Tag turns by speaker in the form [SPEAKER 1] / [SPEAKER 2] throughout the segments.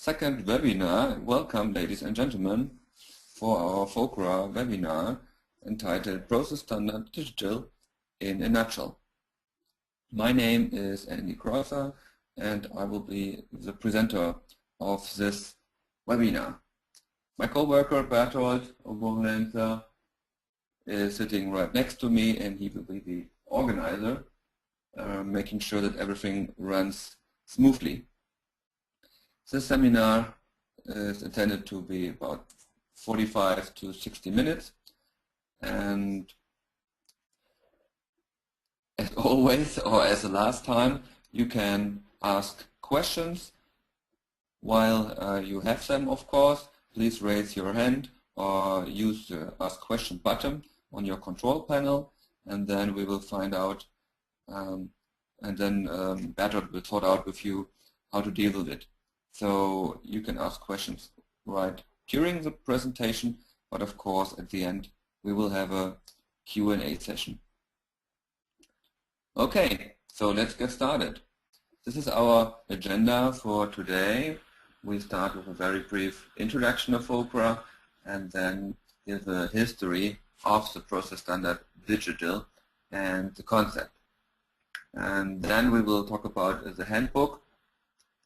[SPEAKER 1] second webinar. Welcome, ladies and gentlemen, for our FOCRA webinar entitled Process Standard Digital in a Nutshell. My name is Andy Crosser and I will be the presenter of this webinar. My co-worker Bertolt Oberlenzer is sitting right next to me and he will be the organizer, making sure that everything runs smoothly. This seminar is intended to be about 45 to 60 minutes, and as always, or as the last time, you can ask questions while you have them, of course. Please raise your hand or use the Ask Question button on your control panel, and then we will find out, and then Bertolt will sort out with you how to deal with it. So you can ask questions right during the presentation, but of course at the end we will have a Q&A session. Okay, so let's get started. This is our agenda for today. We start with a very brief introduction of FOCRA and then give a history of the Process Standard Digital and the concept. And then we will talk about the handbook,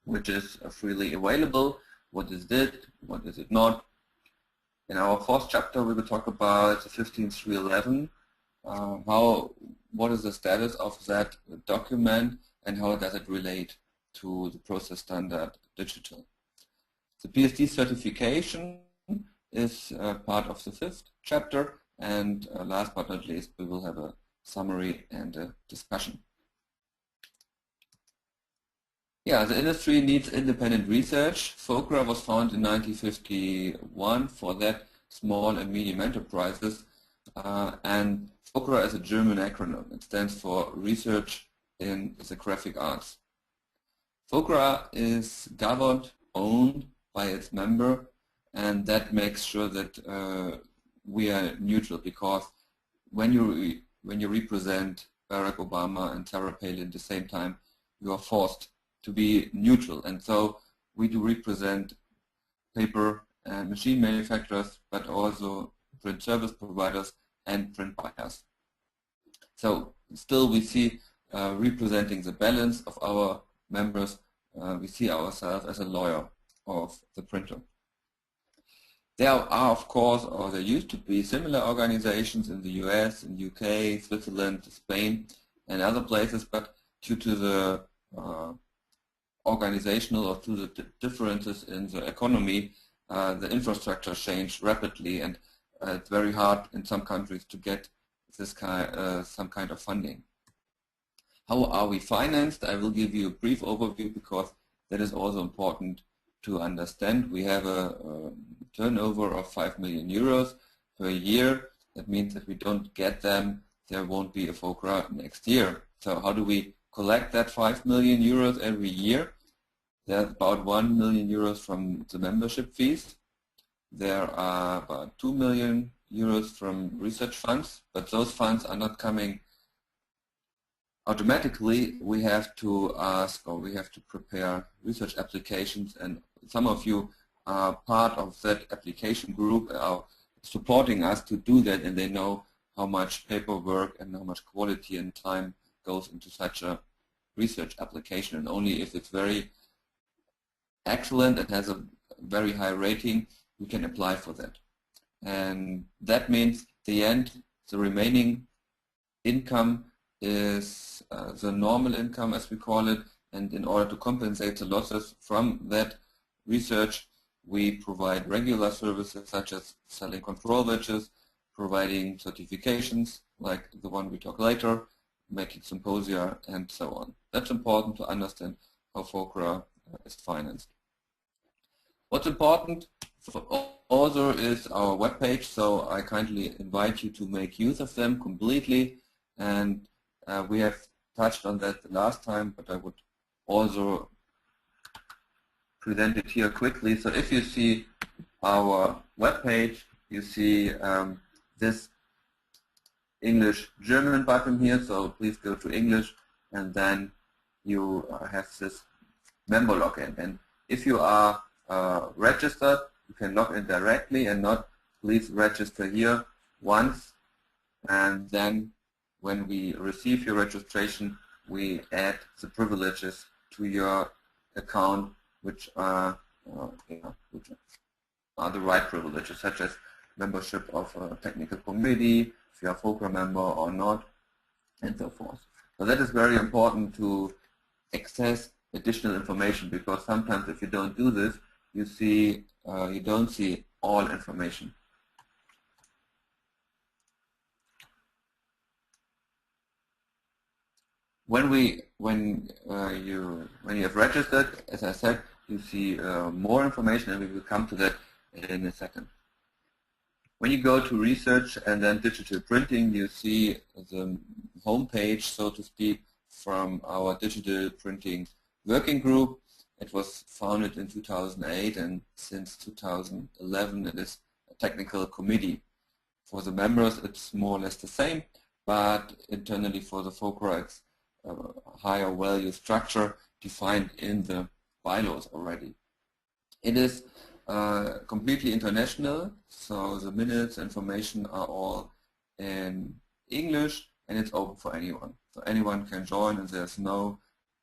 [SPEAKER 1] which is freely available. What is it? What is it not? In our fourth chapter, we will talk about the 15311. What is the status of that document and how does it relate to the Process Standard Digital? The PSD certification is part of the fifth chapter, and last but not least, we will have a summary and a discussion. Yeah, the industry needs independent research. FOCRA was founded in 1951 for that small and medium enterprises, and FOCRA is a German acronym. It stands for Research in the Graphic Arts. FOCRA is governed, owned by its member, and that makes sure that we are neutral, because when you represent Barack Obama and Sarah Palin at the same time, you are forced to be neutral, and so we do represent paper and machine manufacturers, but also print service providers and print buyers. So still we see representing the balance of our members, we see ourselves as a lawyer of the printer. There are, of course, or there used to be similar organizations in the US, in UK, Switzerland, Spain, and other places, but due to the organizational or to the differences in the economy, the infrastructure changed rapidly, and it's very hard in some countries to get this some kind of funding. How are we financed? I will give you a brief overview because that is also important to understand. We have a turnover of 5 million euros per year. That means if we don't get them, there won't be a FOCRA next year. So how do we collect that 5 million euros every year? There's about 1 million euros from the membership fees. There are about 2 million euros from research funds, but those funds are not coming automatically. We have to ask, or we have to prepare research applications, and some of you are part of that application group, are supporting us to do that, and they know how much paperwork and how much quality and time goes into such a research application, and only if it's very excellent and has a very high rating, we can apply for that. And that means the end, the remaining income is the normal income, as we call it, and in order to compensate the losses from that research, we provide regular services such as selling control badges, providing certifications like the one we talk later, making symposia, and so on. That's important to understand how FOCRA is financed. What's important also is our webpage, so I kindly invite you to make use of them completely, and we have touched on that last time, but I would also present it here quickly. So if you see our webpage, you see this English-German button here, so please go to English, and then you have this member login. And if you are registered, you can log in directly and not please register here once, and then when we receive your registration, we add the privileges to your account, which are the right privileges, such as membership of a technical committee, if you are a FOCRA member or not, and so forth. So that is very important to access additional information, because sometimes if you don't do this, you don't see all information. When you have registered, as I said, you see more information, and we will come to that in a second. When you go to research and then digital printing, you see the home page, so to speak, from our digital printing working group. It was founded in 2008, and since 2011 it is a technical committee. For the members it's more or less the same, but internally for the FOCRA it's a higher value structure defined in the bylaws already. It is completely international, so the minutes, information are all in English, and it's open for anyone. So anyone can join, and there's no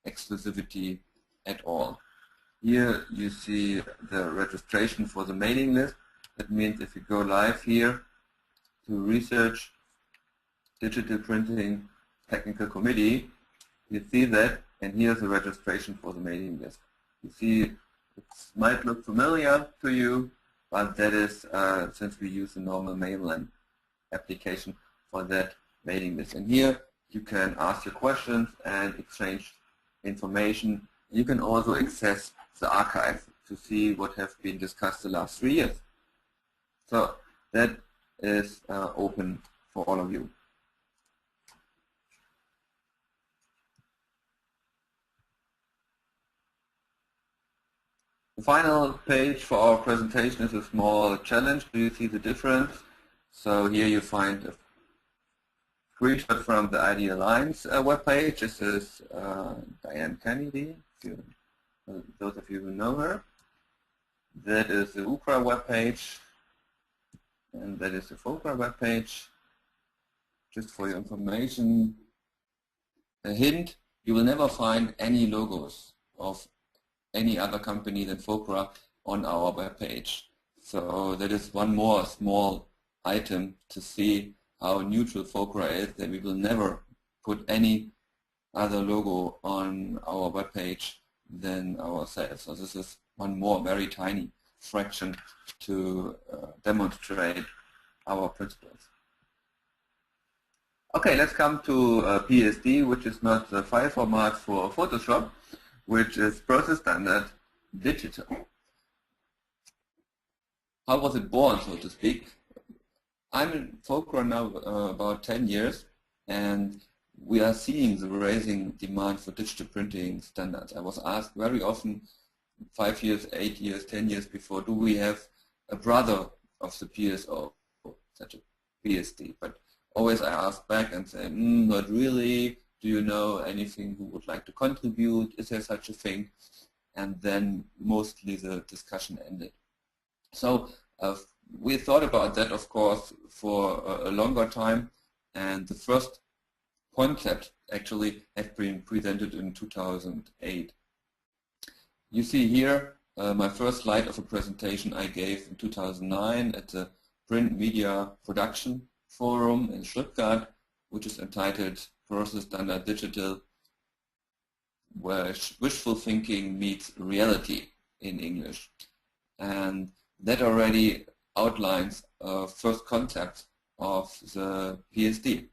[SPEAKER 1] exclusivity at all. Here you see the registration for the mailing list. That means if you go live here to research digital printing technical committee, you see that, and here's the registration for the mailing list. You see it might look familiar to you, but that is since we use the normal mainline application for that mailing list. And here you can ask your questions and exchange information. You can also access the archive to see what have been discussed the last 3 years. So that is open for all of you. The final page for our presentation is a small challenge. Do you see the difference? So here you find a screenshot from the ID Alliance webpage. This is Diane Kennedy, those of you who know her. That is the UCRA webpage, and that is the FOCRA webpage. Just for your information, a hint, you will never find any logos of any other company than FOCRA on our webpage. So that is one more small item to see how neutral FOCRA is, that we will never put any other logo on our webpage than ourselves. So this is one more very tiny fraction to demonstrate our principles. Okay, let's come to PSD, which is not the file format for Photoshop, which is ProcessStandard Digital. How was it born, so to speak? I'm in FOCRA now about 10 years, and we are seeing the rising demand for digital printing standards. I was asked very often, 5 years, 8 years, 10 years before, do we have a brother of the PSO, such a PSD? But always I ask back and say, not really. Do you know anything who would like to contribute? Is there such a thing? And then mostly the discussion ended. So we thought about that, of course, for a longer time, and the first concept actually had been presented in 2008. You see here my first slide of a presentation I gave in 2009 at the Print Media Production Forum in Stuttgart, which is entitled ProcessStandard Digital, where wishful thinking meets reality in English. And that already outlines a first concept of the PSD.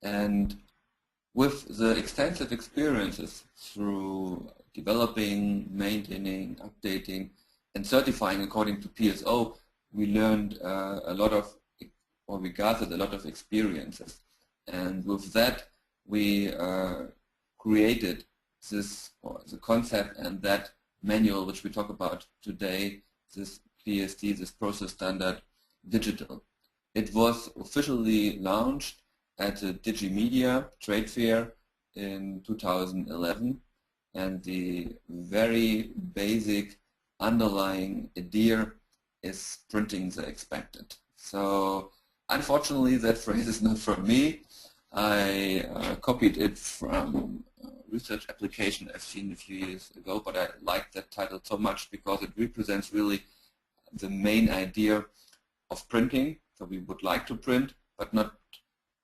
[SPEAKER 1] And with the extensive experiences through developing, maintaining, updating, and certifying according to PSO, we learned we gathered a lot of experiences. And with that, we created the concept and that manual which we talk about today, this PSD, this ProcessStandard Digital. It was officially launched at the Digimedia trade fair in 2011. and the very basic underlying idea is printing the expected. So unfortunately that phrase is not from me. I copied it from a research application I've seen a few years ago, but I like that title so much because it represents really the main idea of printing. So we would like to print, but not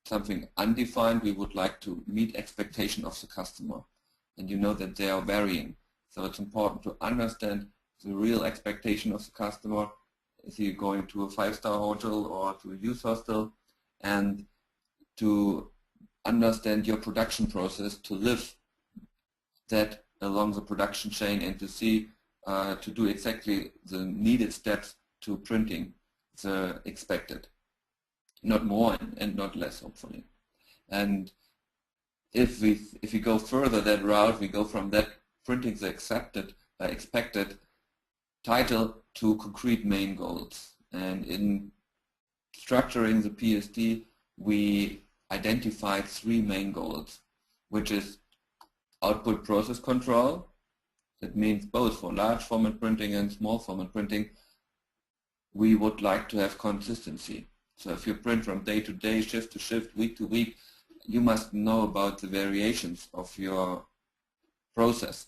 [SPEAKER 1] something undefined. We would like to meet expectation of the customer. And you know that they are varying. So it's important to understand the real expectation of the customer. Is he going to a 5-star hotel or to a youth hostel? And to understand your production process, to live that along the production chain, and to see, to do exactly the needed steps to printing the expected. Not more and not less, hopefully. And if we go further that route, we go from that printing the expected title to concrete main goals. And in structuring the PSD, we identified 3 main goals, which is output process control. That means both for large format printing and small format printing, we would like to have consistency. So if you print from day to day, shift to shift, week to week, you must know about the variations of your process,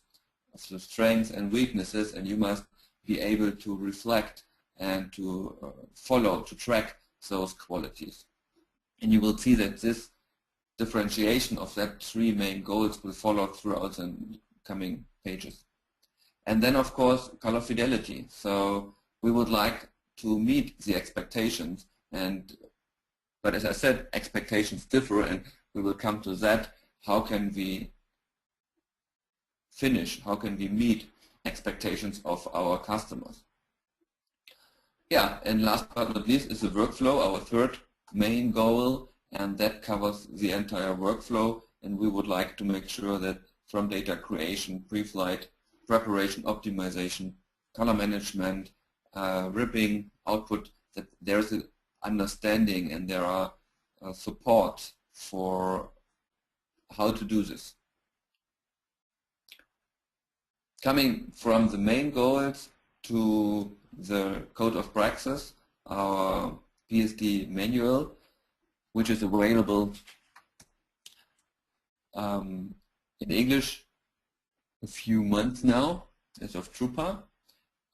[SPEAKER 1] of the strengths and weaknesses, and you must be able to reflect and to follow, to track those qualities. And you will see that this differentiation of that 3 main goals will follow throughout the coming pages. And then, of course, color fidelity. So we would like to meet the expectations, but as I said, expectations differ, and we will come to that. How can we finish? How can we meet expectations of our customers? Yeah, and last but not least is the workflow, our 3rd main goal, and that covers the entire workflow. And we would like to make sure that from data creation, pre-flight, preparation, optimization, color management, ribbing, output, that there's an understanding and there are support for how to do this. Coming from the main goals to the code of practice, our PSD manual, which is available in English a few months now as of Drupa,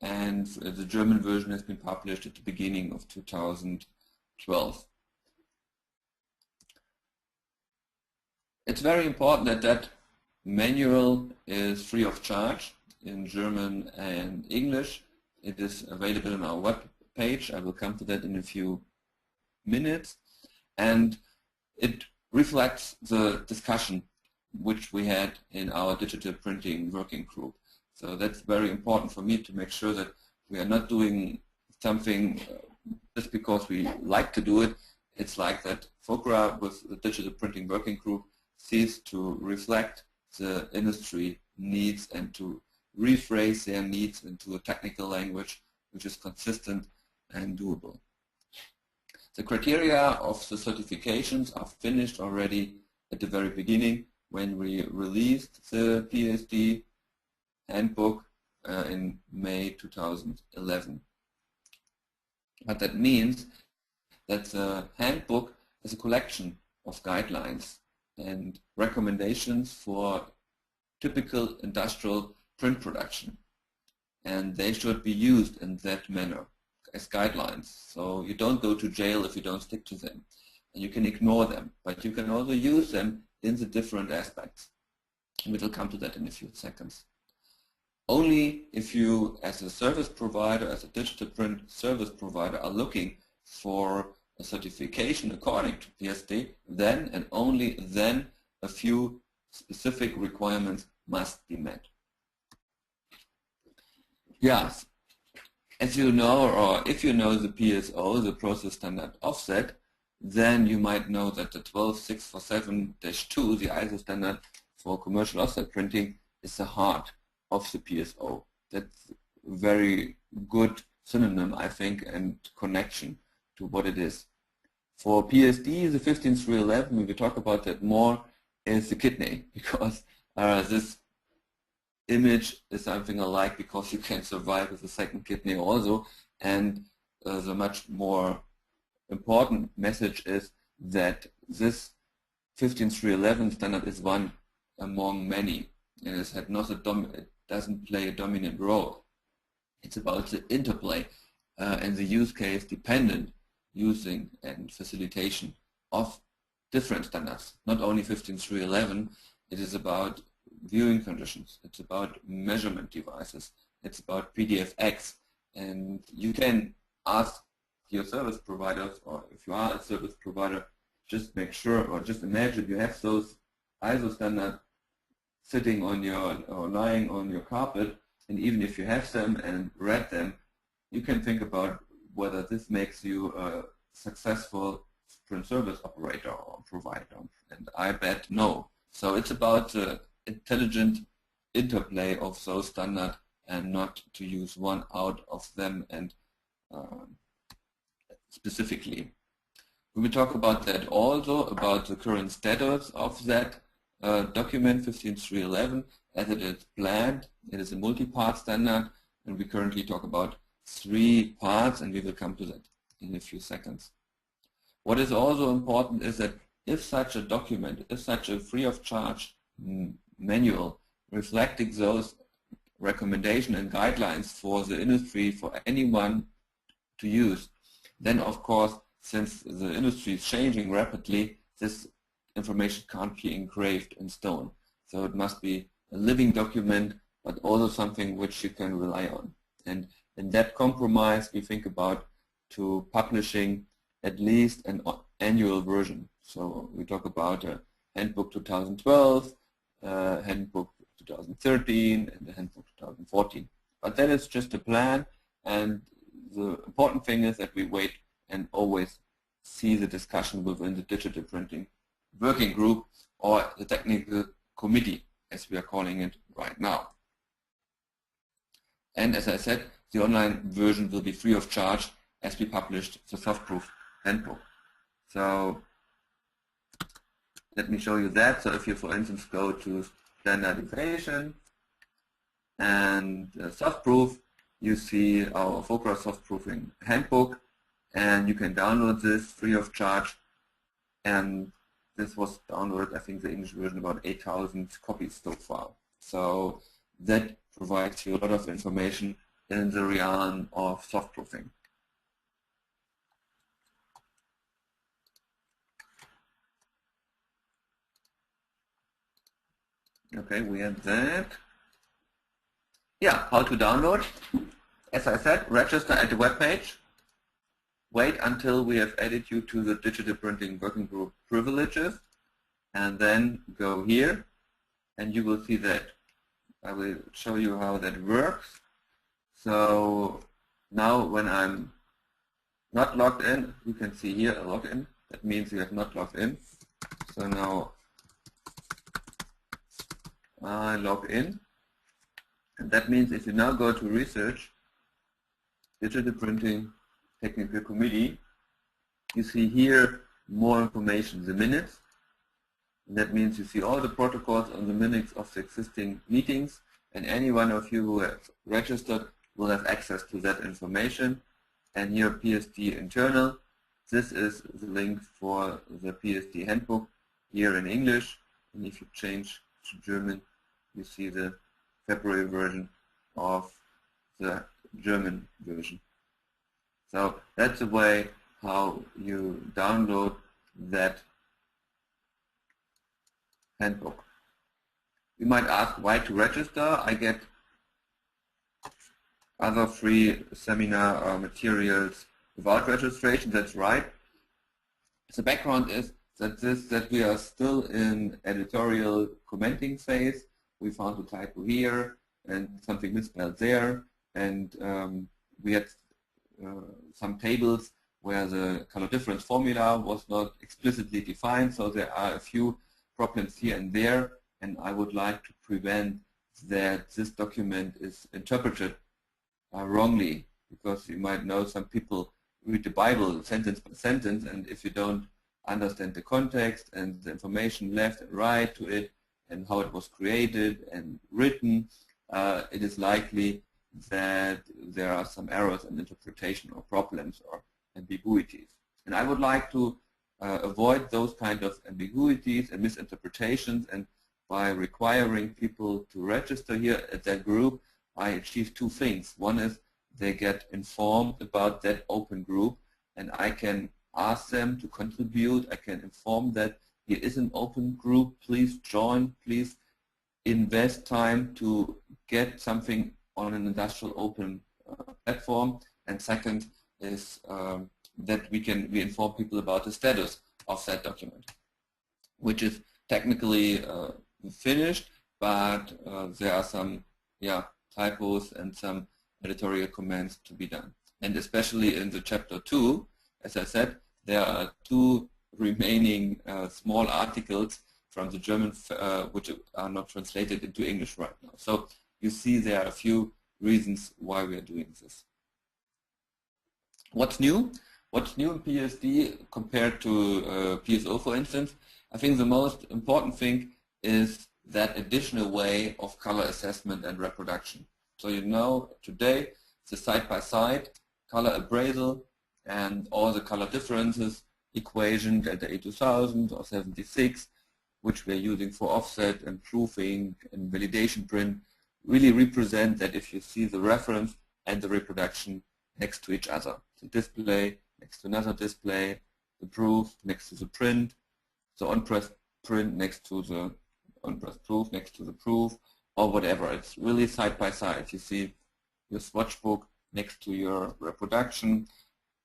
[SPEAKER 1] and the German version has been published at the beginning of 2012. It's very important that that manual is free of charge in German and English. It is available on our web page. I will come to that in a few minutes. And it reflects the discussion which we had in our digital printing working group. So that's very important for me to make sure that we are not doing something just because we like to do it. It's like that FOCRA with the digital printing working group seeks to reflect the industry needs and to rephrase their needs into a technical language which is consistent and doable. The criteria of the certifications are finished already at the very beginning when we released the PSD handbook in May 2011. But that means that the handbook is a collection of guidelines and recommendations for typical industrial print production, and they should be used in that manner as guidelines. So you don't go to jail if you don't stick to them, and you can ignore them, but you can also use them in the different aspects. And we'll come to that in a few seconds. Only if you, as a service provider, as a digital print service provider, are looking for a certification according to PSD, then and only then a few specific requirements must be met. Yes, as you know, or if you know the PSO, the process standard offset, then you might know that the 12647-2, the ISO standard for commercial offset printing, is the heart of the PSO. That's a very good synonym, I think, and connection to what it is. For PSD, the 15311, we will talk about that more, is the kidney, because this image is something I like because you can survive with a second kidney also. And the much more important message is that this 15311 standard is one among many, and it doesn't play a dominant role. It's about the interplay and the use case dependent using and facilitation of different standards, not only 15311. It is about viewing conditions, it's about measurement devices, it's about PDFX, and you can ask your service providers, or if you are a service provider, just make sure, or just imagine you have those ISO standards sitting on your, or lying on your carpet, and even if you have them and read them, you can think about whether this makes you a successful sprint service operator or provider, and I bet no. So it's about the intelligent interplay of those standards and not to use one out of them and specifically. We will talk about that also, about the current status of that document 15311 as it is planned. It is a multi-part standard, and we currently talk about 3 parts, and we will come to that in a few seconds. What is also important is that if such a document, if such a free of charge manual reflecting those recommendations and guidelines for the industry, for anyone to use, then of course, since the industry is changing rapidly, this information can't be engraved in stone. So it must be a living document, but also something which you can rely on. And in that compromise, we think about to publishing at least an annual version. So we talk about a Handbook 2012, Handbook 2013, and the Handbook 2014. But that is just a plan, and the important thing is that we wait and always see the discussion within the digital printing working group or the technical committee, as we are calling it right now. And as I said, the online version will be free of charge as we published the soft-proof handbook. So let me show you that. So if you, for instance, go to standardization and soft-proof, you see our FOCRA soft-proofing handbook, and you can download this free of charge. And this was downloaded, I think the English version, about 8,000 copies so far. So that provides you a lot of information in the realm of soft-proofing. Okay, we have that. Yeah, how to download. As I said, register at the web page. Wait until we have added you to the Digital Printing Working Group privileges, and then go here, and you will see that. I will show you how that works. So now when I'm not logged in, you can see here a login. That means you have not logged in. So now I log in, and that means if you now go to research, Digital Printing Technical Committee, you see here more information, the minutes. And that means you see all the protocols on the minutes of the existing meetings, and any one of you who have registered will have access to that information. And here PSD internal, this is the link for the PSD handbook here in English, and if you change to German, you see the February version of the German version. So that's the way how you download that handbook. You might ask why to register. I get other free seminar materials without registration. That's right. The background is that we are still in editorial commenting phase. We found a typo here and something misspelled there, and we had some tables where the color difference formula was not explicitly defined, so there are a few problems here and there, and I would like to prevent that this document is interpreted wrongly, because you might know some people read the Bible sentence by sentence, and if you don't understand the context and the information left and right to it and how it was created and written, it is likely that there are some errors in interpretation or problems or ambiguities. And I would like to avoid those kind of ambiguities and misinterpretations, and by requiring people to register here at that group, I achieve two things. One is they get informed about that open group, and I can ask them to contribute. I can inform that here is an open group, please join, please invest time to get something on an industrial open platform. And second is that we inform people about the status of that document, which is technically finished, but there are some typos and some editorial comments to be done. And especially in the chapter 2, as I said, there are 2 remaining small articles from the German which are not translated into English right now. So you see there are a few reasons why we are doing this. What's new? What's new in PSD compared to PSO, for instance? I think the most important thing is that additional way of color assessment and reproduction. So you know today the side-by-side color appraisal and all the color differences equation, delta A2000 or 76, which we're using for offset and proofing and validation print, really represent that if you see the reference and the reproduction next to each other. The display next to another display, the proof next to the print, the on-press print next to the on-press proof next to the proof, or whatever. It's really side by side. You see your swatch book next to your reproduction,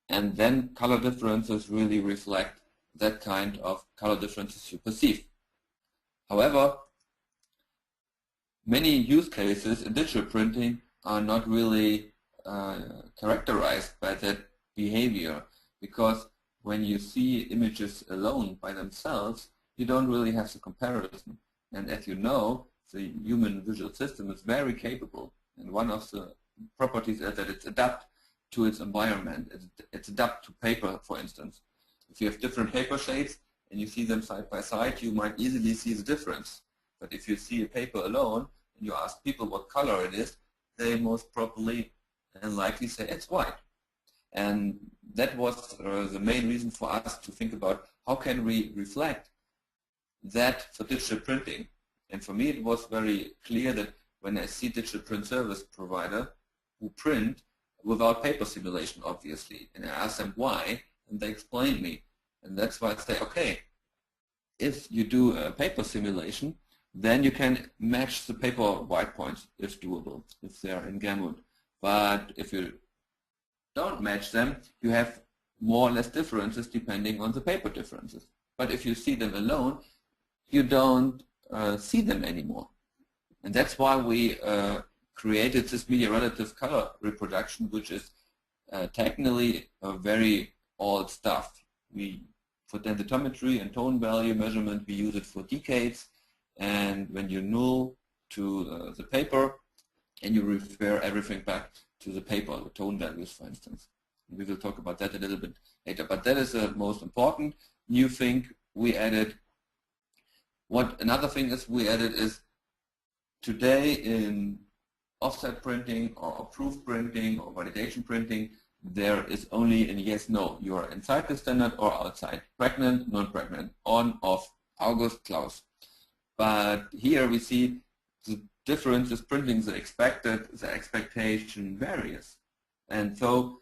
[SPEAKER 1] and then color differences really reflect that kind of color differences you perceive. However, many use cases in digital printing are not really characterized by that behavior, because when you see images alone by themselves, you don't really have the comparison. And as you know, the human visual system is very capable, and one of the properties is that it's adapted to its environment. It's adapted to paper, for instance. If you have different paper shades and you see them side by side, you might easily see the difference. But if you see a paper alone and you ask people what color it is, they most probably and likely say it's white. And that was the main reason for us to think about how can we reflect that for digital printing. And for me it was very clear that when I see digital print service provider who print without paper simulation, obviously, and I ask them why, and they explain me. And that's why I say, okay, if you do a paper simulation, then you can match the paper white points if doable, if they're in gamut. But if you don't match them, you have more or less differences depending on the paper differences. But if you see them alone, you don't see them anymore. And that's why we created this media relative color reproduction, which is technically a very old stuff. For densitometry and tone value measurement, we use it for decades. And when you null to the paper, and you refer everything back to the paper, the tone values, for instance. We will talk about that a little bit later. But that is the most important new thing we added. Another thing is we added is today in offset printing or proof printing or validation printing, there is only a yes, no. You are inside the standard or outside. Pregnant, non-pregnant, on, off, August, Klaus. But here we see the difference is printing the expectation varies. And so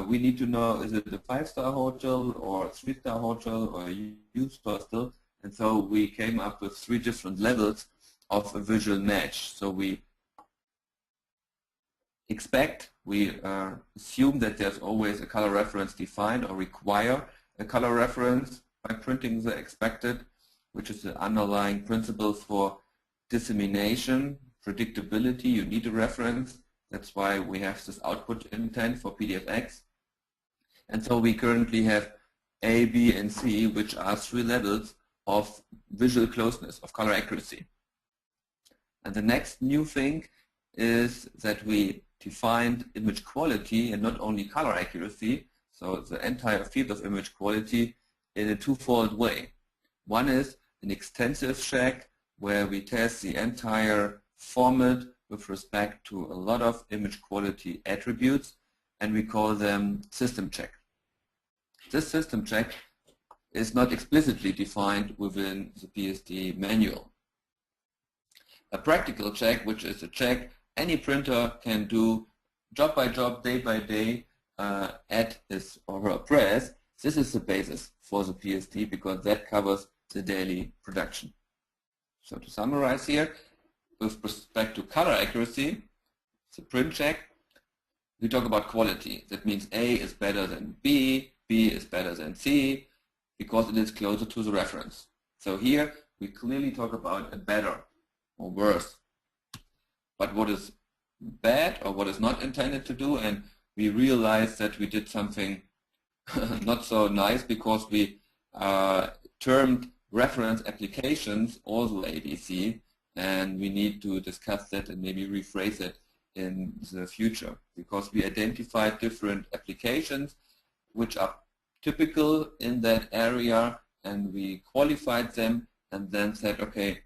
[SPEAKER 1] we need to know, is it a 5-star hotel or a 3-star hotel or a U-star still? And so we came up with 3 different levels of a visual match. So we assume that there's always a color reference defined or require a color reference by printing the expected, which is the underlying principle for dissemination, predictability. You need a reference. That's why we have this output intent for PDFX. And so we currently have A, B, and C, which are 3 levels of visual closeness, of color accuracy. And the next new thing is that we defined image quality and not only color accuracy, so the entire field of image quality, in a 2-fold way. One is an extensive check where we test the entire format with respect to a lot of image quality attributes, and we call them system check. This system check is not explicitly defined within the PSD manual. A practical check, which is a check any printer can do job by job, day by day at his or her press, this is the basis for the PSD because that covers the daily production. So to summarize here, with respect to color accuracy, the print check, we talk about quality. That means A is better than B is better than C, because it is closer to the reference. So here we clearly talk about a better or worse. But what is bad or what is not intended to do, and we realized that we did something not so nice because we termed reference applications also ADC, and we need to discuss that and maybe rephrase it in the future, because we identified different applications which are typical in that area, and we qualified them and then said, okay,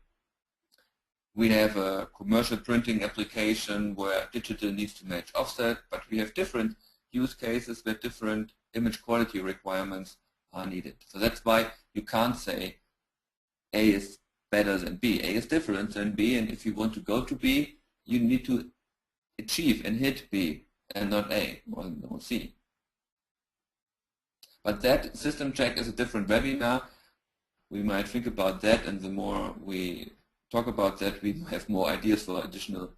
[SPEAKER 1] we have a commercial printing application where digital needs to match offset, but we have different use cases where different image quality requirements are needed. So that's why you can't say A is better than B. A is different than B, and if you want to go to B, you need to achieve and hit B and not A or C. But that system check is a different webinar. We might think about that, and the more we talk about that, we have more ideas for additional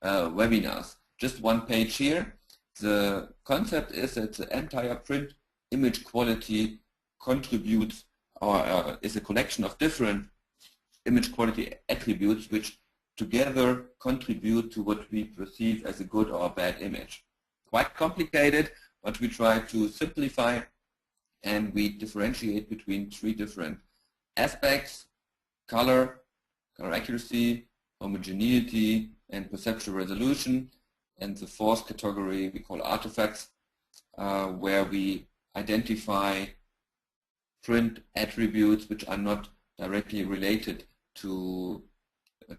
[SPEAKER 1] webinars. Just one page here. The concept is that the entire print image quality contributes or is a collection of different image quality attributes which together contribute to what we perceive as a good or a bad image. Quite complicated, but we try to simplify, and we differentiate between three different aspects: color accuracy, homogeneity, and perceptual resolution. And the fourth category we call artifacts, where we identify print attributes which are not directly related to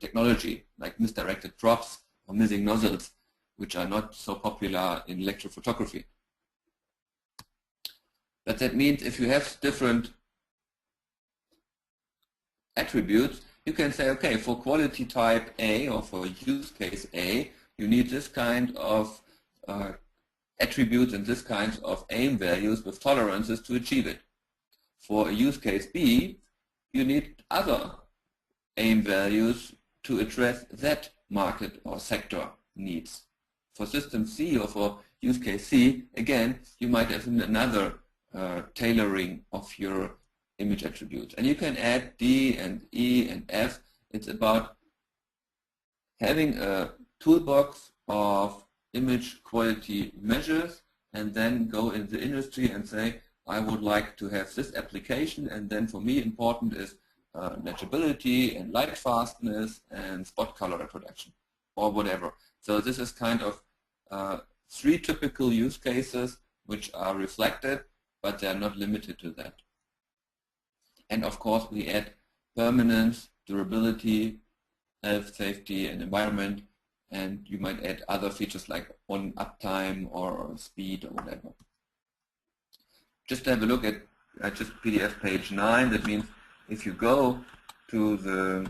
[SPEAKER 1] technology, like misdirected props or missing nozzles, which are not so popular in electrophotography. But that means if you have different attributes, you can say, okay, for quality type A or for use case A, you need this kind of attributes and this kind of aim values with tolerances to achieve it. For a use case B, you need other aim values to address that market or sector needs. For system C or for use case C, again, you might have another tailoring of your image attributes. And you can add D and E and F. It's about having a toolbox of image quality measures and then go in the industry and say, I would like to have this application, and then for me important is legibility and light fastness and spot color reproduction or whatever. So this is kind of three typical use cases which are reflected, but they are not limited to that. And of course we add permanence, durability, health, safety, and environment, and you might add other features like on uptime or speed or whatever. Just to have a look at just PDF page 9, that means if you go to the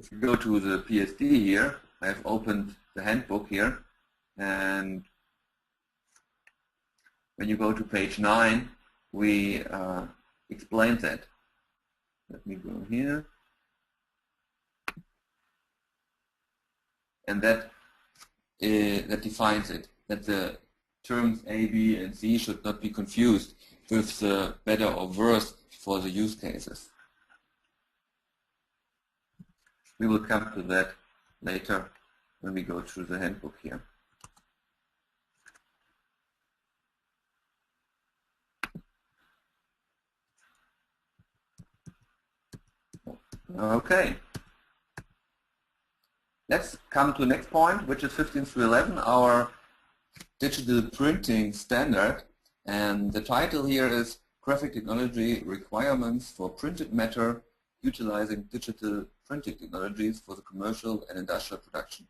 [SPEAKER 1] PSD here, I have opened the handbook here, and when you go to page 9, we explain that. Let me go here. And that defines it, that the terms A, B, and C should not be confused with the better or worse for the use cases. We will come to that later when we go through the handbook here. Okay. Let's come to the next point, which is 15 through 11, our digital printing standard. And the title here is Graphic Technology Requirements for Printed Matter utilizing digital printing technologies for the commercial and industrial production.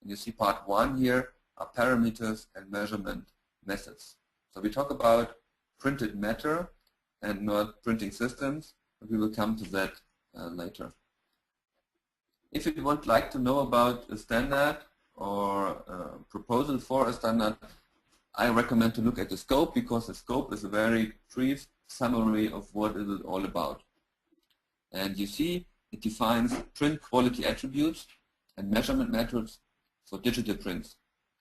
[SPEAKER 1] And you see part 1 here are parameters and measurement methods. So we talk about printed matter and not printing systems, but we will come to that later. If you would like to know about a standard or a proposal for a standard, I recommend to look at the scope, because the scope is a very brief summary of what it is all about. And you see it defines print quality attributes and measurement methods for digital prints.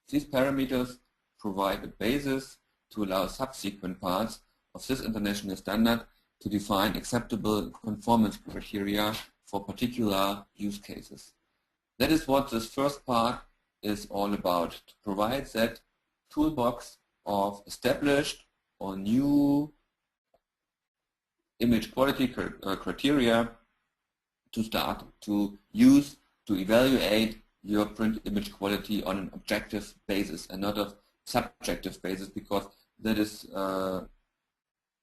[SPEAKER 1] These parameters provide a basis to allow subsequent parts of this international standard to define acceptable conformance criteria for particular use cases. That is what this first part is all about, to provide that toolbox of established or new image quality criteria to start to use to evaluate your print image quality on an objective basis and not a subjective basis, because that is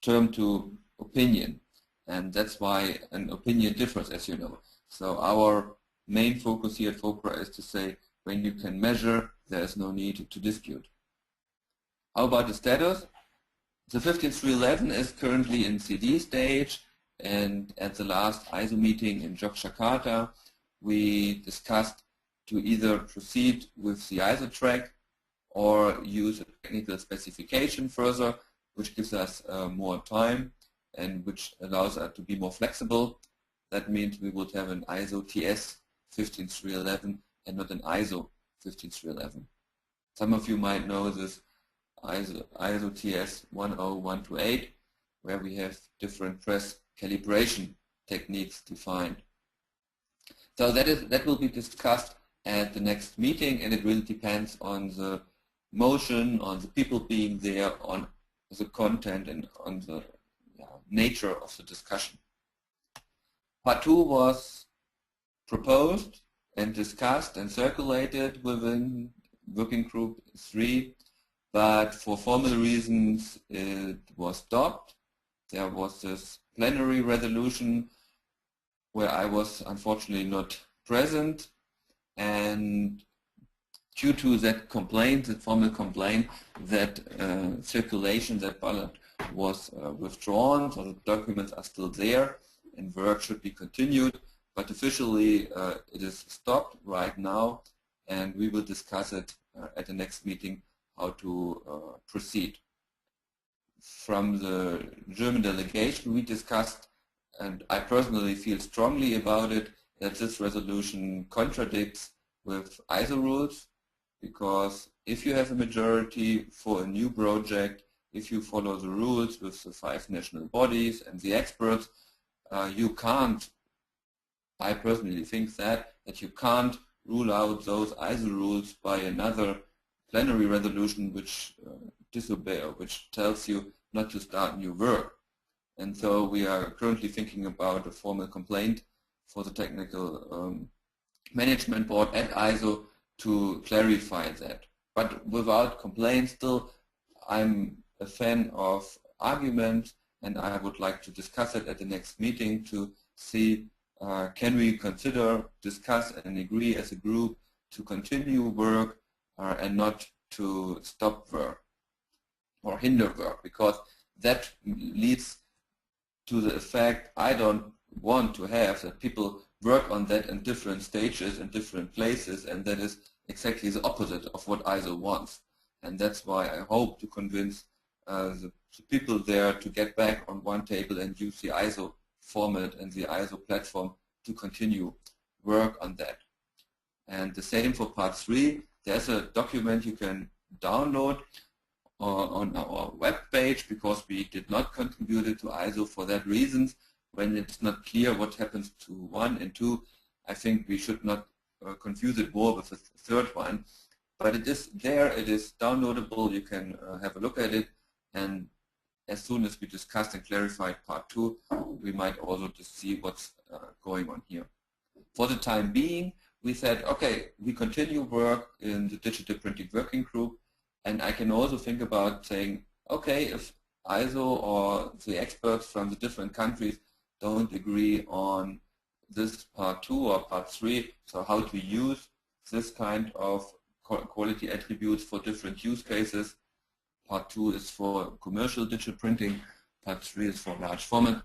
[SPEAKER 1] termed to opinion, and that's why an opinion differs, as you know. So our main focus here at FOCRA is to say, when you can measure, there is no need to dispute. How about the status? The 15311 is currently in CD stage, and at the last ISO meeting in Jakarta, we discussed to either proceed with the ISO track or use a technical specification further, which gives us more time and which allows us to be more flexible. That means we would have an ISO TS 15311 and not an ISO 15311. Some of you might know this ISO TS 10128, where we have different press calibration techniques defined. So that will be discussed at the next meeting, and it really depends on the motion, on the people being there, on the content, and on the nature of the discussion. Part 2 was proposed and discussed and circulated within working group 3, but for formal reasons it was stopped. There was this plenary resolution where I was unfortunately not present, and due to that complaint, that formal complaint, that circulation, that ballot was withdrawn, so the documents are still there and work should be continued, but officially it is stopped right now, and we will discuss it at the next meeting how to proceed. From the German delegation we discussed, and I personally feel strongly about it, that this resolution contradicts with ISO rules, because if you have a majority for a new project, if you follow the rules with the 5 national bodies and the experts, you can't, I personally think that you can't rule out those ISO rules by another plenary resolution which disobey or which tells you not to start new work. And so we are currently thinking about a formal complaint for the technical management board at ISO to clarify that. But without complaint, still I'm a fan of arguments, and I would like to discuss it at the next meeting to see can we consider, discuss and agree as a group to continue work and not to stop work or hinder work, because that leads to the effect I don't want to have, that people work on that in different stages in different places, and that is exactly the opposite of what ISO wants. And that's why I hope to convince the people there to get back on one table and use the ISO format and the ISO platform to continue work on that. And the same for part 3. There's a document you can download on our web page, because we did not contribute it to ISO for that reasons. When it's not clear what happens to 1 and 2, I think we should not confuse it more with the third one. But it is there, it is downloadable, you can have a look at it, and as soon as we discussed and clarified part 2, we might also just see what's going on here. For the time being, we said, okay, we continue work in the digital printing working group, and I can also think about saying, okay, if ISO or the experts from the different countries don't agree on this part 2 or part 3, so how to use this kind of quality attributes for different use cases. Part 2 is for commercial digital printing, part 3 is for large format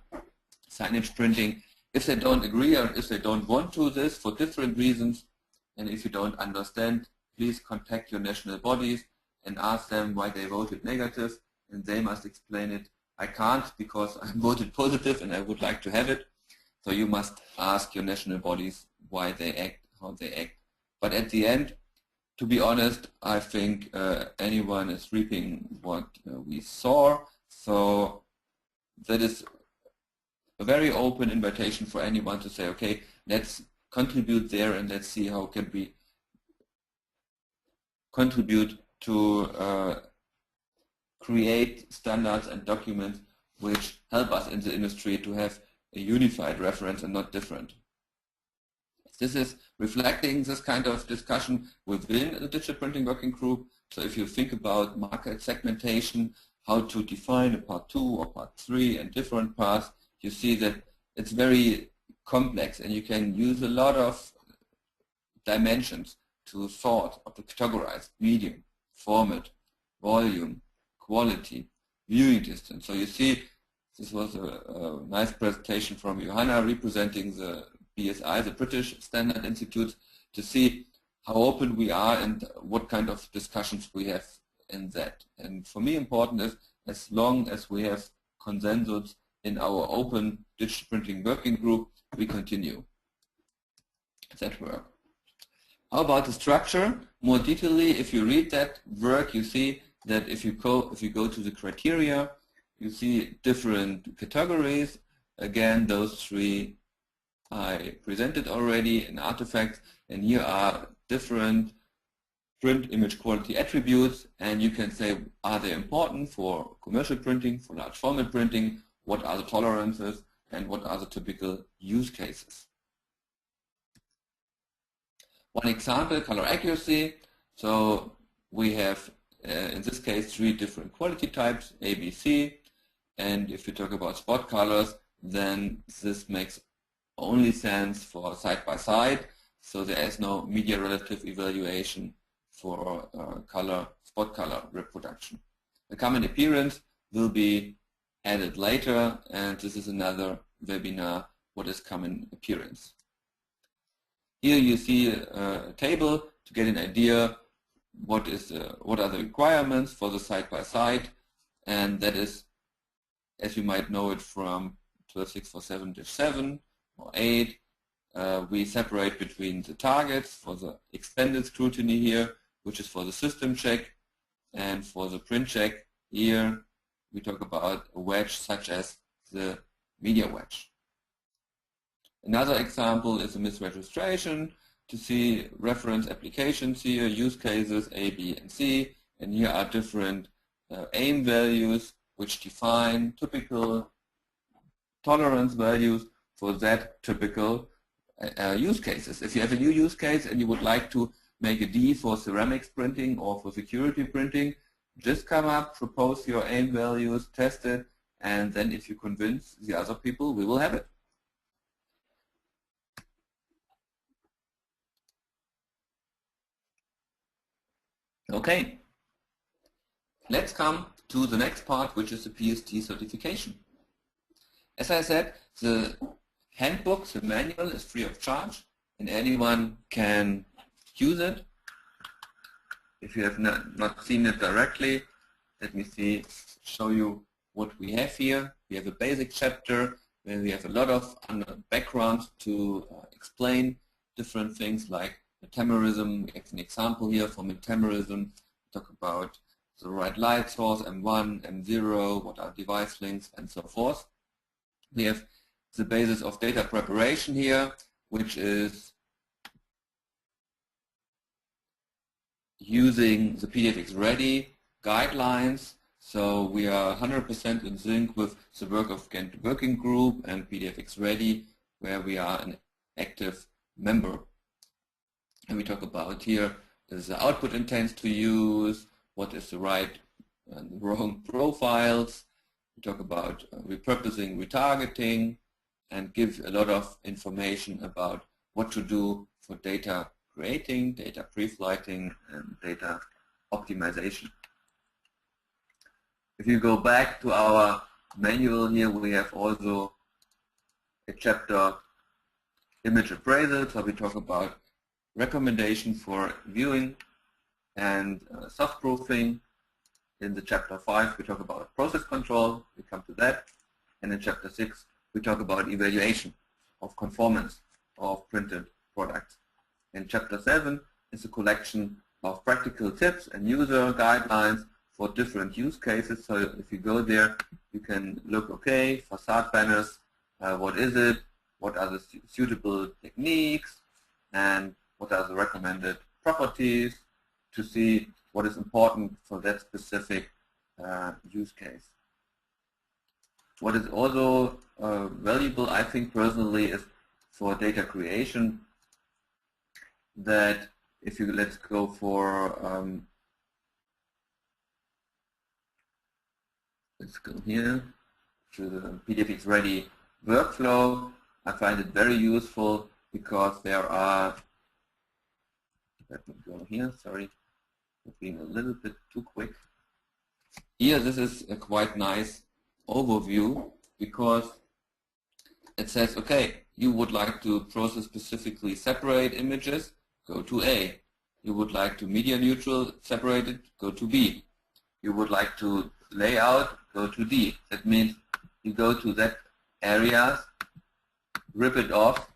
[SPEAKER 1] signage printing. If they don't agree or if they don't want to this for different reasons, and if you don't understand, please contact your national bodies and ask them why they voted negative, and they must explain it. I can't because I voted positive and I would like to have it. So you must ask your national bodies why they act, how they act. But at the end, to be honest, I think anyone is reaping what we saw. So that is a very open invitation for anyone to say, okay, let's contribute there and let's see how can we contribute to create standards and documents which help us in the industry to have a unified reference and not different. This is reflecting this kind of discussion within the digital printing working group. So if you think about market segmentation, how to define a part 2 or part 3 and different parts, you see that it's very complex and you can use a lot of dimensions to sort or to categorize medium, format, volume, quality, viewing distance. So you see, this was a nice presentation from Johanna representing the BSI, the British Standard Institute, to see how open we are and what kind of discussions we have in that. And for me important is, as long as we have consensus in our open digital printing working group, we continue that work. How about the structure? More detailedly, if you read that work, you see that if you go to the criteria, you see different categories. Again, those 3 I presented already in artifacts, and here are different print image quality attributes, and you can say, are they important for commercial printing, for large format printing, what are the tolerances, and what are the typical use cases. One example, color accuracy. So we have, in this case, 3 different quality types, A, B, C, and if you talk about spot colors, then this makes only sense for side-by-side, so there is no media relative evaluation for spot color reproduction. The common appearance will be added later, and this is another webinar, what is common appearance. Here you see a table to get an idea what are the requirements for the side-by-side, and that is, as you might know it from 12647-7 or 8, we separate between the targets for the expanded scrutiny here, which is for the system check, and for the print check here we talk about a wedge such as the media wedge. Another example is a misregistration to see reference applications here, use cases A, B, and C, and here are different aim values which define typical tolerance values for that typical use cases. If you have a new use case and you would like to make a D for ceramics printing or for security printing, just come up, propose your aim values, test it, and then if you convince the other people, we will have it. Okay, let's come to the next part, which is the PSD certification. As I said, the handbook, the manual, is free of charge, and anyone can use it. If you have not seen it directly, let me show you what we have here. We have a basic chapter where we have a lot of background to explain different things like metamerism. We have an example here for metamerism. We talk about the right light source, M1, M0, what are device links, and so forth. We have the basis of data preparation here, which is using the PDFX-ready guidelines. So we are 100% in sync with the work of Ghent Working Group and PDFX-ready, where we are an active member. And we talk about here is the output intents to use, what is the right and wrong profiles. We talk about repurposing, retargeting, and give a lot of information about what to do for data creating, data pre-flighting, and data optimization. If you go back to our manual here, we have also a chapter image appraisal, so we talk about recommendation for viewing and soft proofing. In the chapter 5 we talk about process control, we come to that, and in chapter 6 we talk about evaluation of conformance of printed products. In chapter 7 is a collection of practical tips and user guidelines for different use cases. So if you go there, you can look, okay, facade banners, what is it, what are the suitable techniques, and what are the recommended properties, to see what is important for that specific use case. What is also valuable, I think personally, is for data creation, that if you, let's go for, let's go here to the PDFX ready workflow. I find it very useful because there are, let me go here, sorry, for being a little bit too quick. Here, this is a quite nice overview because it says, okay, you would like to process specifically separate images, go to A. You would like to media neutral separate it, go to B. You would like to layout, go to D. That means you go to that areas, rip it off,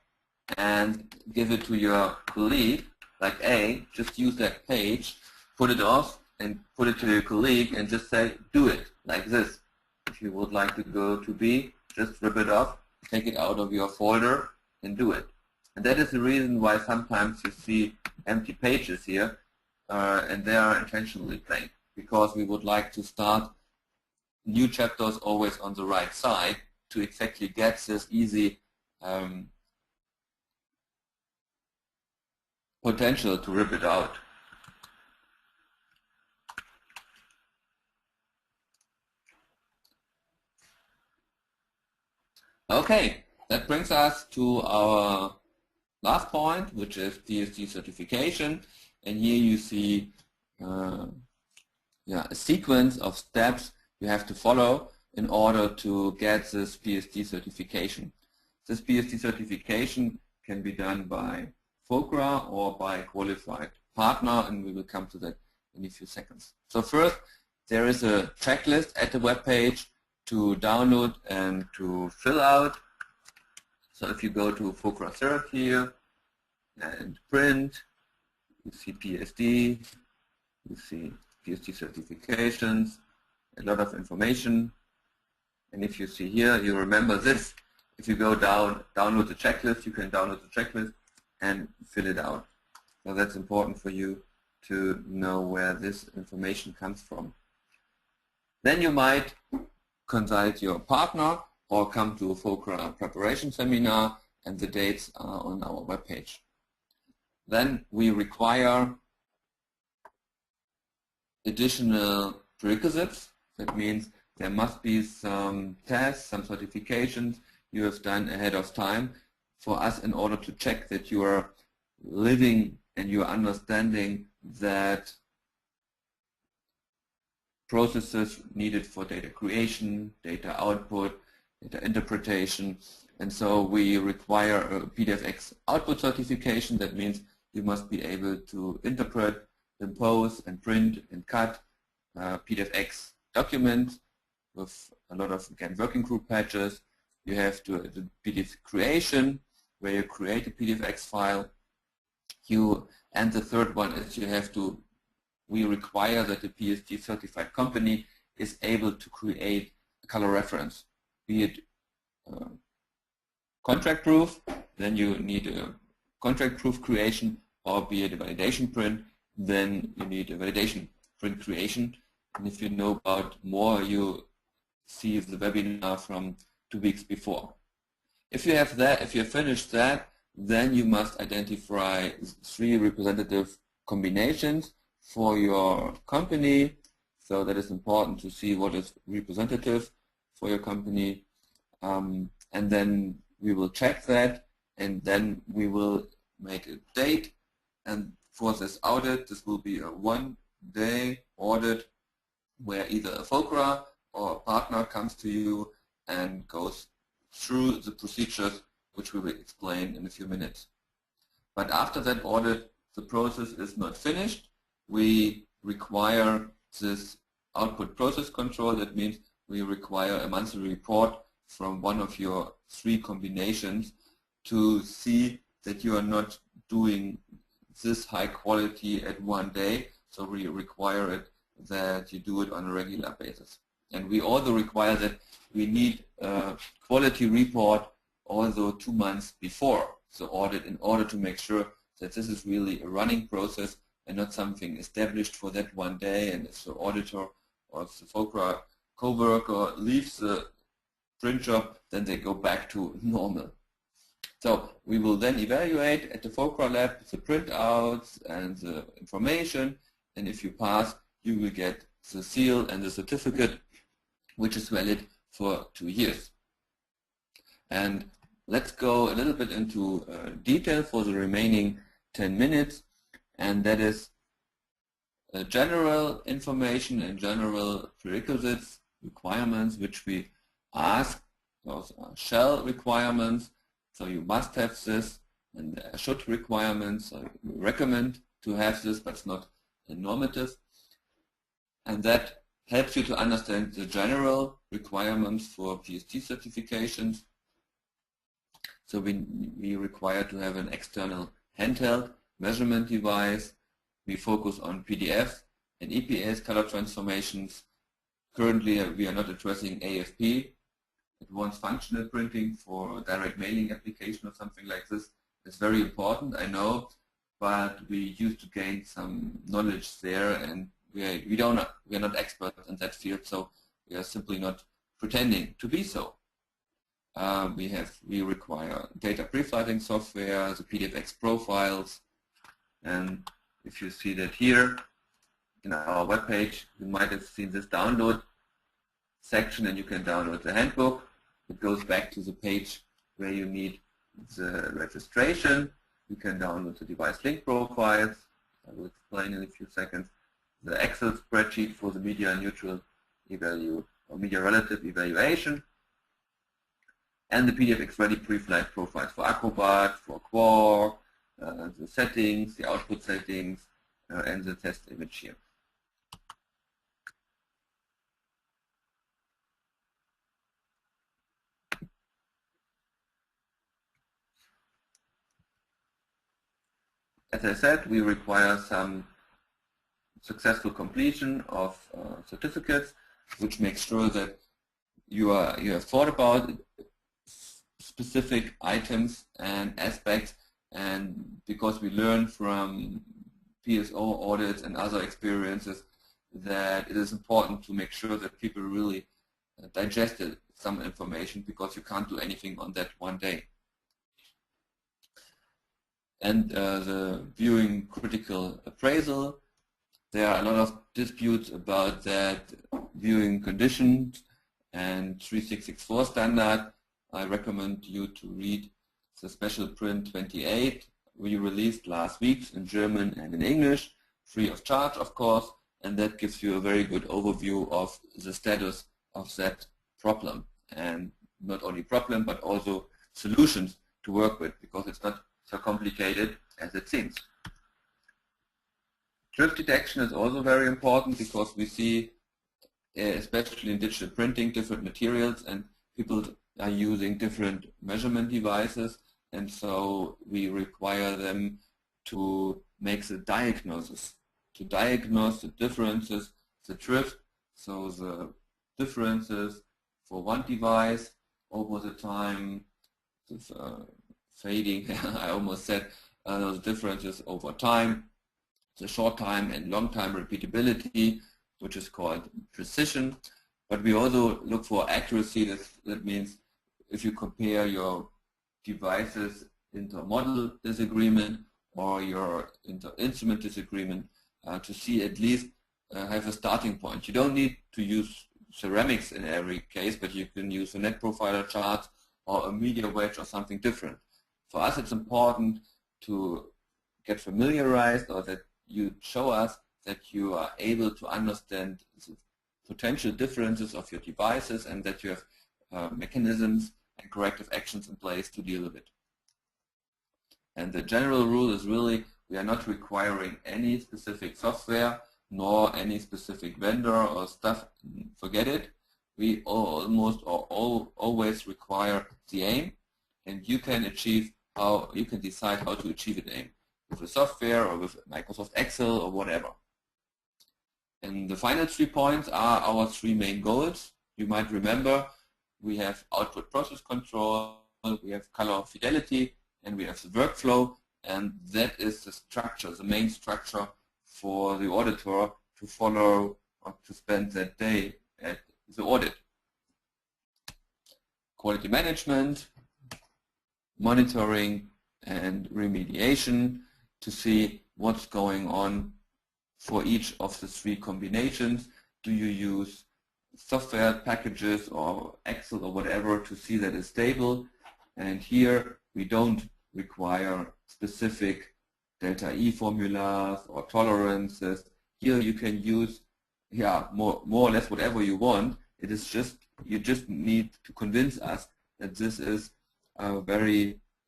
[SPEAKER 1] and give it to your colleague, like A, just use that page, put it off, and put it to your colleague, and just say, do it, like this. If you would like to go to B, just rip it off, take it out of your folder, and do it. And that is the reason why sometimes you see empty pages here, and they are intentionally plain, because we would like to start new chapters always on the right side to exactly get this easy potential to rip it out. Okay, that brings us to our last point, which is PSD certification. And here you see a sequence of steps you have to follow in order to get this PSD certification. This PSD certification can be done by FOCRA or by a qualified partner, and we will come to that in a few seconds. So first, there is a checklist at the web page to download and to fill out. So if you go to FOCRA Cert here and print, you see PSD, you see PSD certifications, a lot of information. And if you see here, you remember this. If you go down, download the checklist, you can download the checklist and fill it out. So that's important for you to know where this information comes from. Then you might consult your partner or come to a FOCRA preparation seminar, and the dates are on our webpage. Then we require additional prerequisites. That means there must be some tests, some certifications you have done ahead of time for us in order to check that you are living and you are understanding that processes needed for data creation, data output, data interpretation. And so we require a PDFX output certification. That means you must be able to interpret, compose, and print and cut PDFX documents with a lot of, again, working group patches. You have to the PDF creation, where you create a PDFX file. And the third one is we require that the PSD certified company is able to create a color reference, be it contract proof, then you need a contract proof creation, or be it a validation print, then you need a validation print creation. And if you know about more, you see the webinar from 2 weeks before. If you have that, if you have finished that, then you must identify 3 representative combinations for your company. So that is important to see what is representative for your company. And then we will check that, and then we will make a date. And for this audit, this will be a one-day audit where either a FOCRA or a partner comes to you and goes through the procedures which we will explain in a few minutes. But after that audit, the process is not finished. We require this output process control. That means we require a monthly report from one of your 3 combinations to see that you are not doing this high quality at one day. So we require it that you do it on a regular basis. And we also require that we need a quality report also 2 months before the audit in order to make sure that this is really a running process and not something established for that one day, and if the auditor or if the FOCRA co-worker leaves the print job, then they go back to normal. So we will then evaluate at the FOCRA lab the printouts and the information, and if you pass, you will get the seal and the certificate, which is valid for 2 years. And let's go a little bit into detail for the remaining 10 minutes, and that is general information and general prerequisites, requirements which we ask. Those are shall requirements, so you must have this, and should requirements, so we recommend to have this, but it's not a normative. And that helps you to understand the general requirements for PST certifications. So we require to have an external handheld measurement device. We focus on PDF and EPS color transformations. Currently, we are not addressing AFP. Advanced functional printing for direct mailing application or something like this is very important, I know, but we used to gain some knowledge there, and we are not experts in that field, so we are simply not pretending to be so. We require data pre-flighting software, the PDFX profiles, and if you see that here in our webpage, you might have seen this download section, and you can download the handbook. It goes back to the page where you need the registration. You can download the device link profiles. I will explain in a few seconds. The Excel spreadsheet for the media neutral or media relative evaluation, and the PDFX ready pre-flight profiles for Acrobat, for Quark, the settings, the output settings, and the test image here. As I said, we require some successful completion of certificates, which makes sure that you have thought about specific items and aspects, and because we learn from PSO audits and other experiences that it is important to make sure that people really digested some information, because you can't do anything on that one day. And the viewing critical appraisal, there are a lot of disputes about that viewing conditions and 3664 standard. I recommend you to read the special print 28 we released last week in German and in English, free of charge of course, and that gives you a very good overview of the status of that problem, and not only problem but also solutions to work with, because it's not so complicated as it seems. Drift detection is also very important, because we see, especially in digital printing, different materials, and people are using different measurement devices, and so we require them to make the diagnosis, to diagnose the differences, the drift, so the differences for one device over the time, this, fading, I almost said, those differences over time, the short time and long time repeatability, which is called precision. But we also look for accuracy. That means if you compare your devices inter-model disagreement or your inter-instrument disagreement, to see at least have a starting point. You don't need to use ceramics in every case, but you can use a net profiler chart or a media wedge or something different. For us, it's important to get familiarized, or that you show us that you are able to understand the potential differences of your devices and that you have mechanisms and corrective actions in place to deal with it. And the general rule is really we are not requiring any specific software nor any specific vendor or stuff. Forget it. We almost or always require the aim, and you can decide how to achieve an aim with a software or with Microsoft Excel or whatever. And the final 3 points are our 3 main goals. You might remember we have output process control, we have color fidelity, and we have the workflow, and that is the structure, the main structure for the auditor to follow or to spend that day at the audit. Quality management, monitoring, and remediation to see what's going on for each of the 3 combinations. Do you use software packages or Excel or whatever to see that it's stable? And here we don't require specific delta E formulas or tolerances. Here you can use more or less whatever you want. It is just, you just need to convince us that this is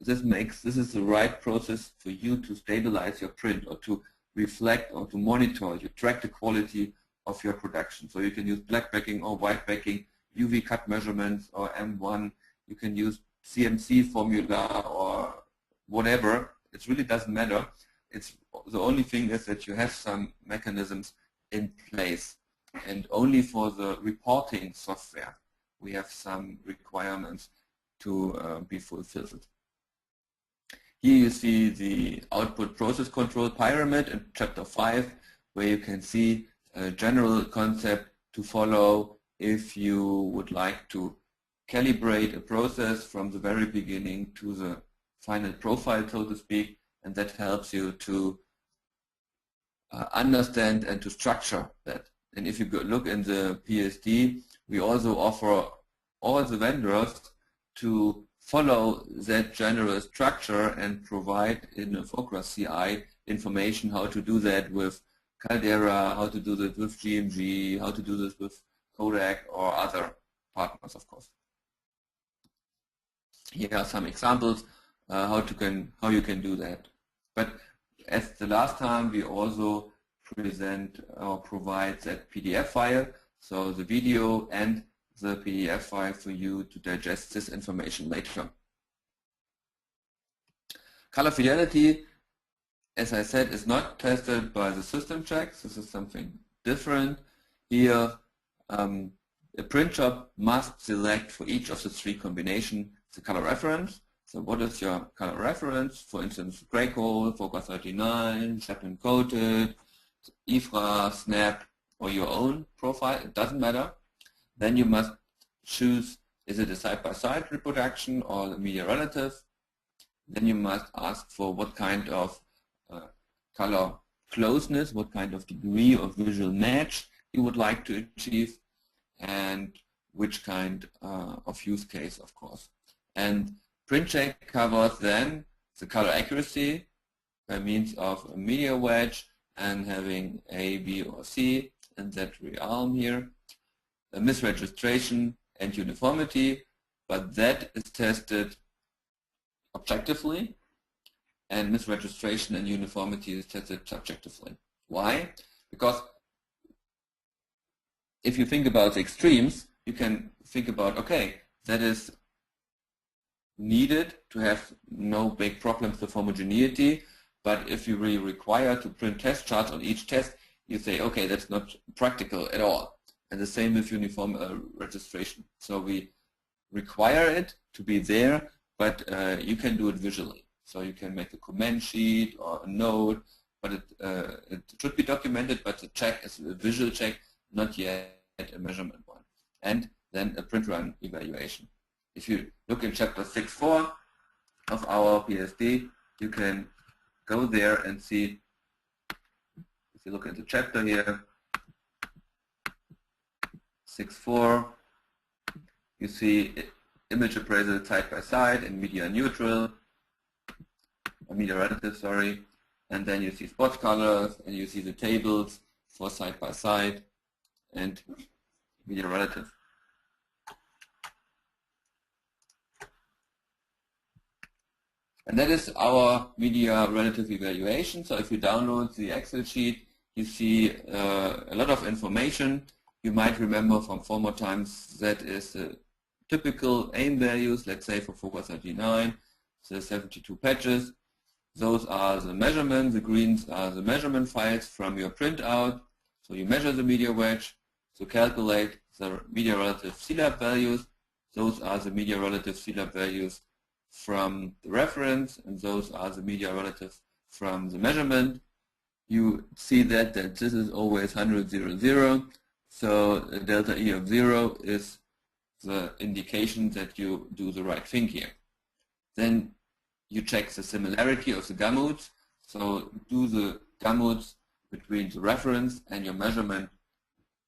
[SPEAKER 1] this is the right process for you to stabilize your print or to reflect or to monitor, you track the quality of your production. So you can use black backing or white backing, UV cut measurements or M1, you can use CMC formula or whatever. It really doesn't matter. It's the only thing is that you have some mechanisms in place, and only for the reporting software we have some requirements to be fulfilled. Here you see the output process control pyramid in chapter 5, where you can see a general concept to follow if you would like to calibrate a process from the very beginning to the final profile, so to speak, and that helps you to understand and to structure that. And if you look in the PSD, we also offer all the vendors to follow that general structure and provide in a Focus CI information how to do that with Caldera, how to do that with GMG, how to do this with Kodak or other partners, of course. Here are some examples how you can do that. But as the last time, we also present or provide that PDF file, so the video and the PDF file for you to digest this information later. Color fidelity, as I said, is not tested by the system checks. This is something different. Here, a print shop must select for each of the 3 combinations the color reference. So what is your color reference? For instance, gray coal, Focus 39, Chaplin coated, IFRA, Snap, or your own profile. It doesn't matter. Then you must choose, is it a side-by-side reproduction or the media relative? Then you must ask for what kind of color closeness, what kind of degree of visual match you would like to achieve, and which kind of use case, of course. And print check covers then the color accuracy by means of a media wedge and having A, B, or C in that realm here. A misregistration and uniformity, but that is tested objectively, and misregistration and uniformity is tested subjectively. Why? Because if you think about the extremes, you can think about, okay, that is needed to have no big problems with homogeneity, but if you really require to print test charts on each test, you say, okay, that's not practical at all. And the same with uniform registration. So we require it to be there, but you can do it visually. So you can make a comment sheet or a note, but it should be documented, but the check is a visual check, not yet a measurement one. And then a print run evaluation. If you look in chapter 6.4 of our PSD, you can go there and see, if you look at the chapter here, 6.4, you see image appraisal side by side and media neutral, or media relative, sorry. And then you see spot colors, and you see the tables for side by side and media relative. And that is our media relative evaluation. So if you download the Excel sheet, you see a lot of information. You might remember from former times that is the typical aim values, let's say for Focus 39, the 72 patches. Those are the measurements. The greens are the measurement files from your printout. So you measure the media wedge, so calculate the media relative CLAB values. Those are the media relative CLAB values from the reference, and those are the media relative from the measurement. You see that this is always 100, 0, 0. So a delta E of 0 is the indication that you do the right thing here. Then you check the similarity of the gamuts. So do the gamuts between the reference and your measurement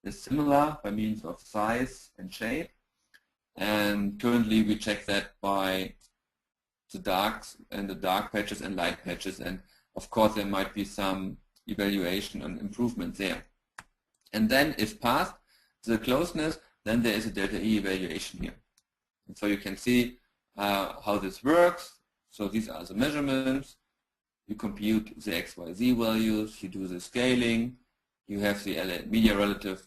[SPEAKER 1] is similar by means of size and shape. And currently we check that by the darks and the dark patches and light patches, and of course there might be some evaluation and improvement there. And then if passed the closeness, then there is a delta E evaluation here. And so you can see how this works. So these are the measurements. You compute the XYZ values, you do the scaling, you have the media relative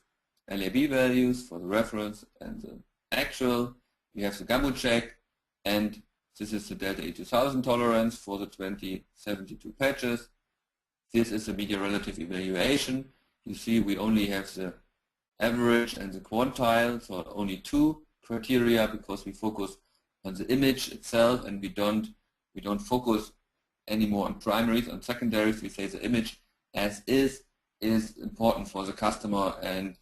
[SPEAKER 1] LAB values for the reference and the actual, you have the gamut check, and this is the delta E2000 tolerance for the 2072 patches. This is the media relative evaluation. You see we only have the average and the quantile, so only two criteria because we focus on the image itself and we don't focus anymore on primaries. On secondaries we say the image as is important for the customer, and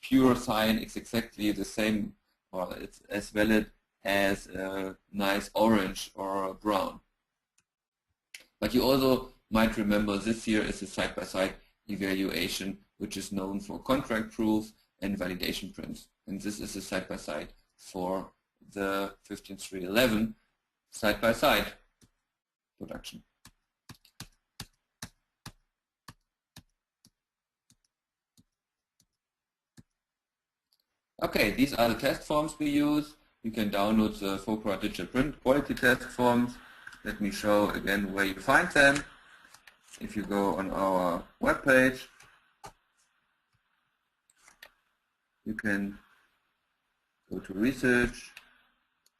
[SPEAKER 1] pure sign is exactly the same, or it's as valid as a nice orange or brown. But you also might remember this here is a side-by-side evaluation, which is known for contract proofs and validation prints. And this is a side-by-side for the 15311 side-by-side production. Okay, these are the test forms we use. You can download the FOCRA digital print quality test forms. Let me show again where you find them. If you go on our webpage, you can go to research,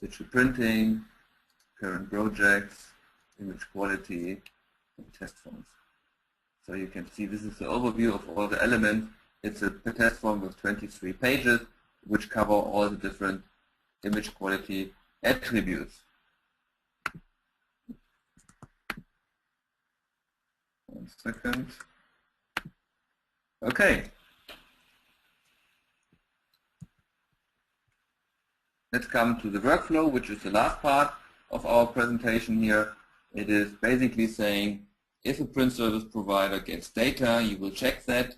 [SPEAKER 1] digital printing, current projects, image quality, and test forms. So you can see this is the overview of all the elements. It's a test form with 23 pages, which cover all the different image quality attributes. One second. Okay. Let's come to the workflow, which is the last part of our presentation here. It is basically saying if a print service provider gets data, you will check that.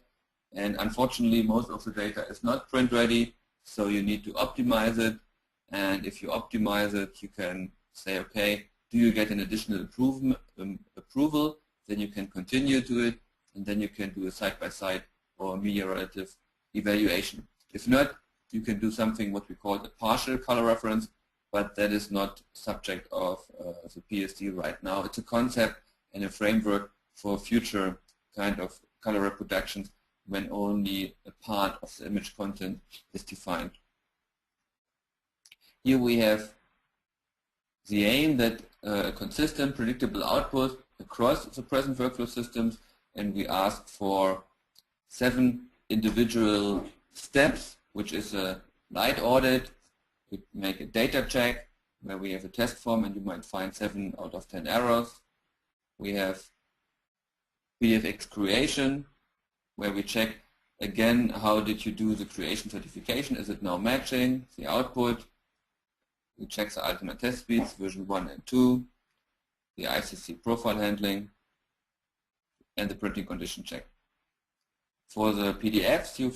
[SPEAKER 1] And unfortunately, most of the data is not print ready, so you need to optimize it. And if you optimize it, you can say, okay, do you get an additional approval? Then you can continue to it, and then you can do a side-by-side or media relative evaluation. If not, you can do something what we call a partial color reference, but that is not subject of the PSD right now. It's a concept and a framework for future kind of color reproductions when only a part of the image content is defined. Here we have the aim that a consistent, predictable output across the present workflow systems, and we ask for 7 individual steps, which is a light audit. We make a data check where we have a test form and you might find 7 out of 10 errors. We have PDFX creation, where we check again how did you do the creation certification, is it now matching the output. We check the ultimate test speeds, version 1 and 2, the ICC profile handling, and the printing condition check. For the PDFs you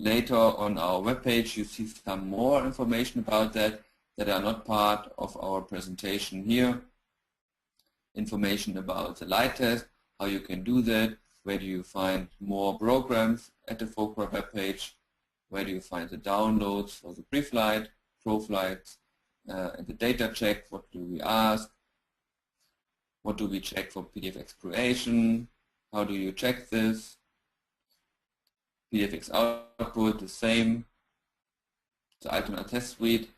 [SPEAKER 1] Later on our webpage you see some more information about that are not part of our presentation here. Information about the light test, how you can do that, where do you find more programs at the FOCRA webpage, where do you find the downloads for the pre-flight, pro-flights, and the data check, what do we ask, what do we check for PDFX creation, how do you check this, PDFX output, the same, the alternate test suite.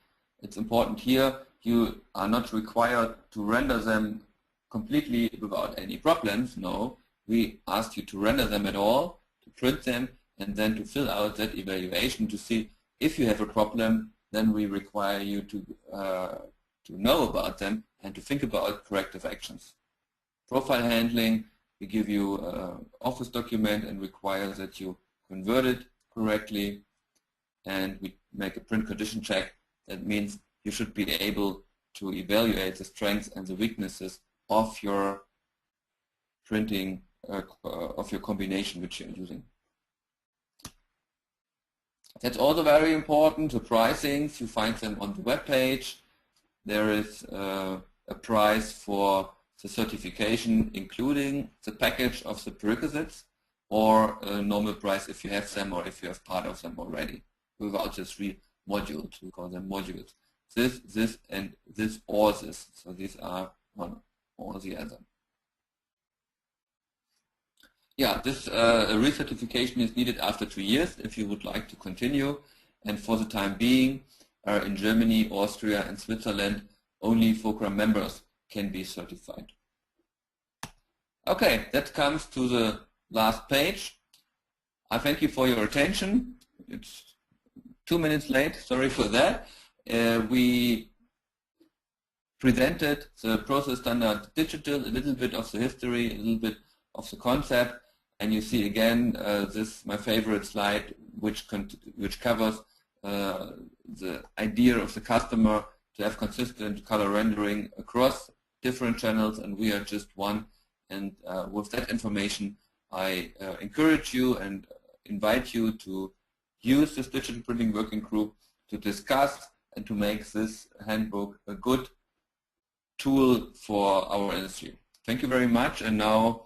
[SPEAKER 1] It's important here, you are not required to render them completely without any problems. No, we ask you to render them at all, to print them, and then to fill out that evaluation to see if you have a problem. Then we require you to know about them and to think about corrective actions. Profile handling, we give you an Office document and require that you convert it correctly, and we make a print condition check. That means you should be able to evaluate the strengths and the weaknesses of your printing, of your combination which you're using. That's also very important. The pricings, you find them on the web page. There is a price for the certification including the package of the prerequisites, or a normal price if you have them or if you have part of them already, without the 3 modules. We call them modules. This, and this, or this. So these are one or the other. Yeah, this recertification is needed after 2 years if you would like to continue, and for the time being in Germany, Austria and Switzerland only FOCRA members can be certified. Okay, that comes to the last page. I thank you for your attention. It's 2 minutes late, sorry for that. We presented the ProcessStandard Digital, a little bit of the history, a little bit of the concept, and you see again this my favorite slide, which covers the idea of the customer to have consistent color rendering across different channels, and we are just one. And with that information, I encourage you and invite you to use this digital printing working group to discuss and to make this handbook a good tool for our industry. Thank you very much, and now